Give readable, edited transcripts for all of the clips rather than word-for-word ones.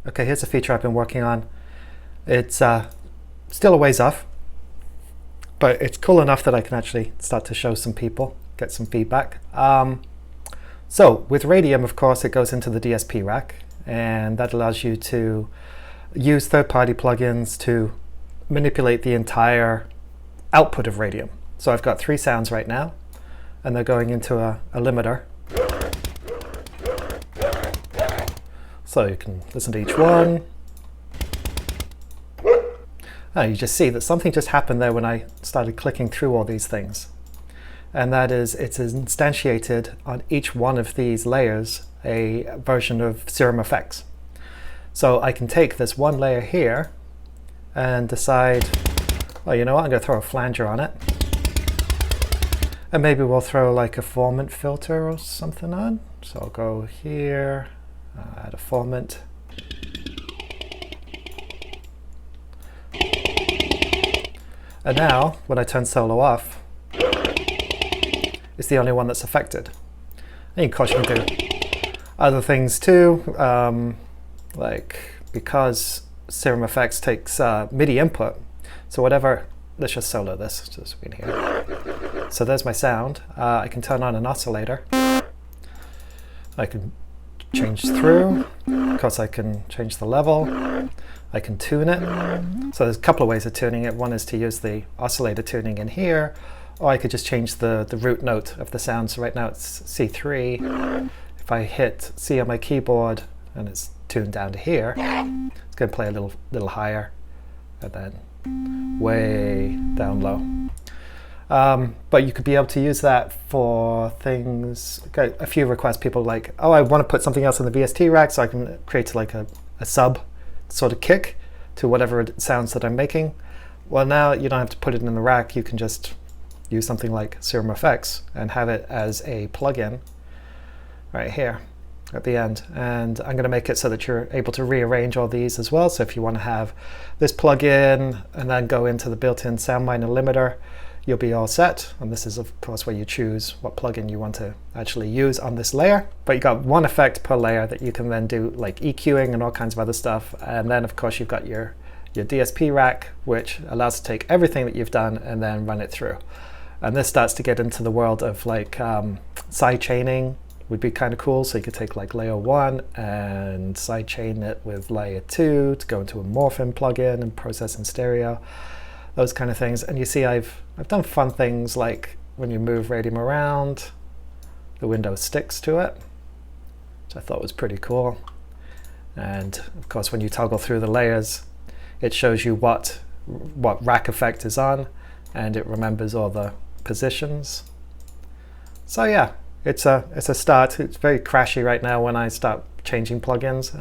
Okay, here's a feature I've been working on. It's still a ways off, but it's cool enough that I can actually start to show some people, get some feedback. So with Radium, of course, it goes into the DSP rack, and that allows you to use third-party plugins to manipulate the entire output of Radium. So I've got 3 sounds right now, and they're going into a limiter. So you can listen to each one. You just see that something just happened there when I started clicking through all these things. And that is, it's instantiated on each one of these layers a version of Serum Effects. So I can take this one layer here and decide, well, you know what, I'm going to throw a flanger on it. And maybe we'll throw like a formant filter or something on. So I'll go here, add a formant. And now, when I turn solo off, it's the only one that's affected. And of course you can do other things too, like because Serum Effects takes MIDI input, so whatever, let's just solo this, just in here. So there's my sound. I can turn on an oscillator. I can change through. Of course I can change the level. I can tune it. So there's a couple of ways of tuning it. One is to use the oscillator tuning in here, or I could just change the root note of the sound. So right now it's C3. If I hit C on my keyboard and it's tuned down to here, it's going to play a little higher, and then way down low. But you could be able to use that for things. Okay, a few requests, people like, oh, I want to put something else in the VST rack, so I can create like a sub sort of kick to whatever sounds that I'm making. Well, now you don't have to put it in the rack. You can just use something like Serum Effects and have it as a plugin right here at the end. And I'm going to make it so that you're able to rearrange all these as well. So if you want to have this plugin and then go into the built-in Soundminer limiter, you'll be all set. And this is of course where you choose what plugin you want to actually use on this layer. But you got one effect per layer that you can then do like EQing and all kinds of other stuff. And then of course you've got your DSP rack, which allows to take everything that you've done and then run it through. And this starts to get into the world of like side chaining would be kind of cool. So you could take like layer 1 and side chain it with layer 2 to go into a morphing plugin and process in stereo, those kind of things. And you see I've done fun things like when you move Radium around, the window sticks to it, which I thought was pretty cool. And of course when you toggle through the layers, it shows you what rack effect is on, and it remembers all the positions. So yeah, it's a start. It's very crashy right now when I start changing plugins.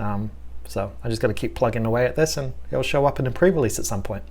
So I'm just going to keep plugging away at this, and it'll show up in a pre-release at some point.